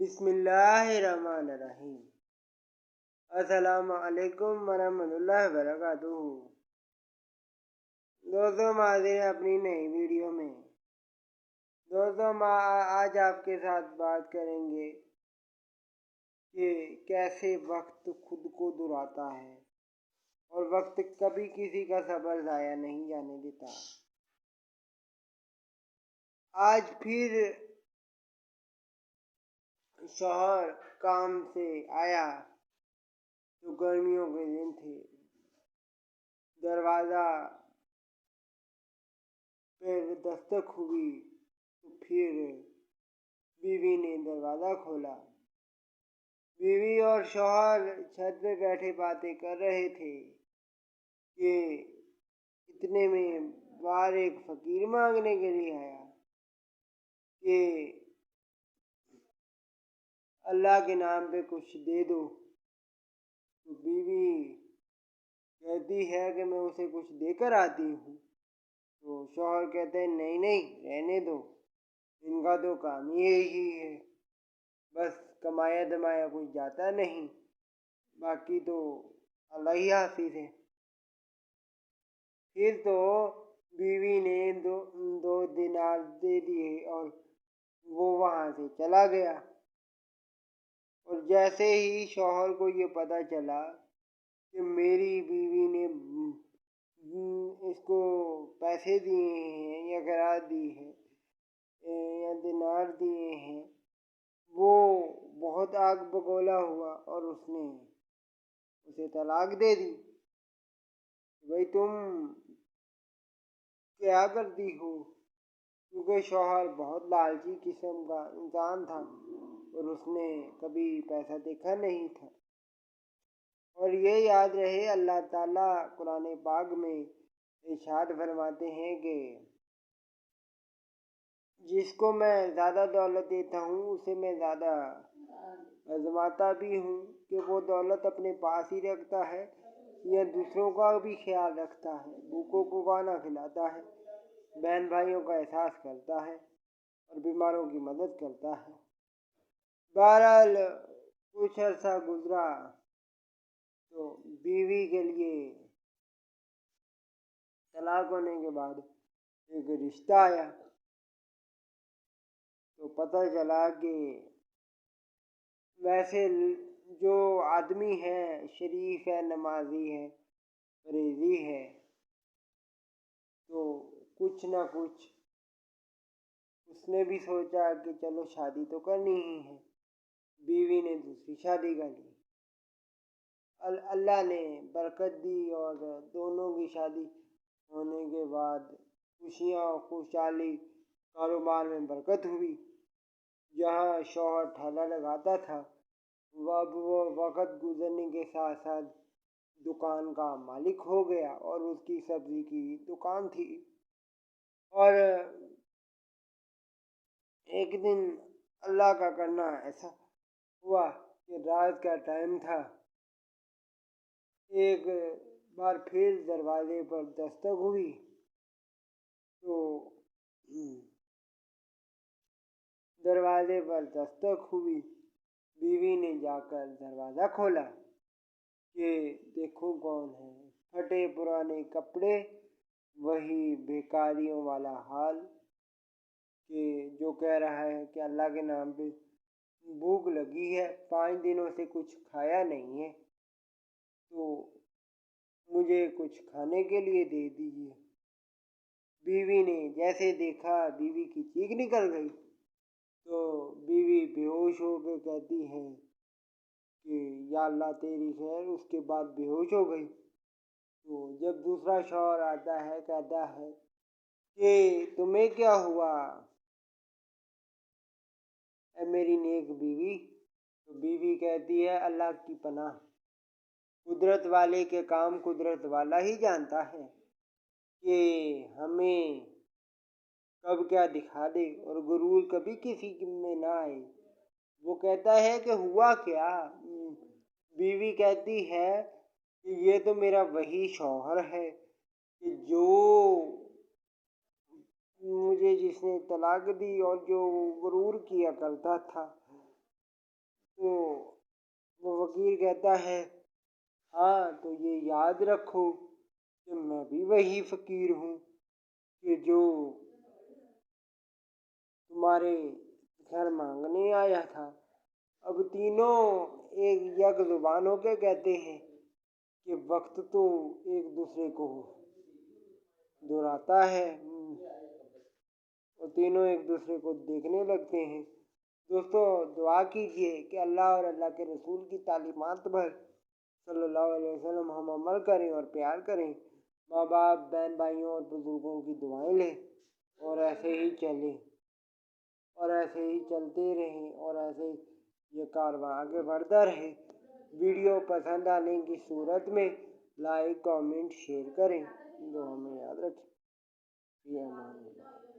بسم اللہ الرحمن الرحیم۔ السلام علیکم ورحمۃ اللہ وبرکاتہ۔ دوستوں حاضر اپنی نئی ویڈیو میں۔ دوستوں آج آپ کے ساتھ بات کریں گے کہ کیسے وقت خود کو دہراتا ہے اور وقت کبھی کسی کا صبر ضائع نہیں جانے دیتا۔ آج پھر شوہر کام سے آیا تو گرمیوں کے دن تھے، دروازہ پہ دستک ہوئی تو پھر بیوی نے دروازہ کھولا۔ بیوی اور شوہر چھت پہ بیٹھے باتیں کر رہے تھے کہ اتنے میں باہر ایک فقیر مانگنے کے لیے آیا کہ اللہ کے نام پہ کچھ دے دو۔ تو بیوی کہتی ہے کہ میں اسے کچھ دے کر آتی ہوں۔ تو شوہر کہتے ہیں نہیں رہنے دو، ان کا تو کام ہی یہی ہے، بس کمایا دمایا کچھ جاتا نہیں، باقی تو اللہ ہی حافظ ہے۔ پھر تو بیوی نے دو دینار دے دیے اور وہ وہاں سے چلا گیا۔ اور جیسے ہی شوہر کو یہ پتہ چلا کہ میری بیوی نے اس کو پیسے دیے ہیں یا خیرات دی ہے یا دینار دیے ہیں، وہ بہت آگ بگولا ہوا اور اس نے اسے طلاق دے دی۔ بھئی تم کیا کرتی ہو؟ کیونکہ شوہر بہت لالچی قسم کا انسان تھا اور اس نے کبھی پیسہ دیکھا نہیں تھا۔ اور یہ یاد رہے، اللہ تعالیٰ قرآن پاک میں ارشاد فرماتے ہیں کہ جس کو میں زیادہ دولت دیتا ہوں اسے میں زیادہ آزماتا بھی ہوں کہ وہ دولت اپنے پاس ہی رکھتا ہے یا دوسروں کا بھی خیال رکھتا ہے، بھوکوں کو کھانا کھلاتا ہے، بہن بھائیوں کا احساس کرتا ہے اور بیماروں کی مدد کرتا ہے۔ بہرحال کچھ عرصہ گزرا تو بیوی کے لیے طلاق ہونے کے بعد ایک رشتہ آیا تو پتہ چلا کہ ویسے جو آدمی ہے شریف ہے، نمازی ہے، پرہیزی ہے، تو کچھ نہ کچھ اس نے بھی سوچا کہ چلو شادی تو کرنی ہی ہے۔ بیوی نے دوسری شادی کر لی، اللہ نے برکت دی اور دونوں کی شادی ہونے کے بعد خوشیاں خوشحالی، کاروبار میں برکت ہوئی۔ جہاں شوہر ٹھیلا لگاتا تھا اب وہ وقت گزرنے کے ساتھ ساتھ دکان کا مالک ہو گیا اور اس کی سبزی کی دکان تھی۔ اور ایک دن اللہ کا کرنا ایسا ہوا کہ رات کا ٹائم تھا، ایک بار پھر دروازے پر دستک ہوئی تو بیوی نے جا کر دروازہ کھولا کہ دیکھو کون ہے۔ پھٹے پرانے کپڑے، وہی بھیکاریوں والا حال کہ جو کہہ رہا ہے کہ اللہ کے نام پہ بھوک لگی ہے، 5 دنوں سے کچھ کھایا نہیں ہے، تو مجھے کچھ کھانے کے لیے دے دیجیے۔ بیوی نے جیسے دیکھا بیوی کی چیخ نکل گئی تو بیوی بے ہوش ہو کے کہتی ہے کہ یا اللہ تیری خیر، اس کے بعد بے ہوش ہو گئی۔ تو جب دوسرا شوہر آتا ہے کہتا ہے کہ تمہیں کیا ہوا اے میری نیک بیوی؟ تو بیوی کہتی ہے اللہ کی پناہ، قدرت والے کے کام قدرت والا ہی جانتا ہے کہ ہمیں کب کیا دکھا دے، اور غرور کبھی کسی میں نہ آئے۔ وہ کہتا ہے کہ ہوا کیا؟ بیوی کہتی ہے کہ یہ تو میرا وہی شوہر ہے کہ جو مجھے جس نے طلاق دی اور جو غرور کیا کرتا تھا، تو وہ وکیل کہتا ہے ہاں تو یہ یاد رکھو کہ میں بھی وہی فقیر ہوں کہ جو تمہارے گھر مانگنے آیا تھا۔ اب تینوں ایک یک زبان ہو کے کہتے ہیں کہ وقت تو ایک دوسرے کو دہراتا ہے، اور تینوں ایک دوسرے کو دیکھنے لگتے ہیں۔ دوستو دعا کیجئے کہ اللہ اور اللہ کے رسول کی تعلیمات پر صلی اللہ علیہ وسلم ہم عمل کریں اور پیار کریں، ماں باپ، بہن بھائیوں اور بزرگوں کی دعائیں لیں، اور ایسے ہی چلیں اور ایسے ہی چلتے رہیں، اور ایسے ہی یہ کارواں آگے بڑھتا رہے۔ ویڈیو پسند آنے کی صورت میں لائک، کامنٹ، شیئر کریں، دعا میں یاد رکھیں۔ فی امان اللہ۔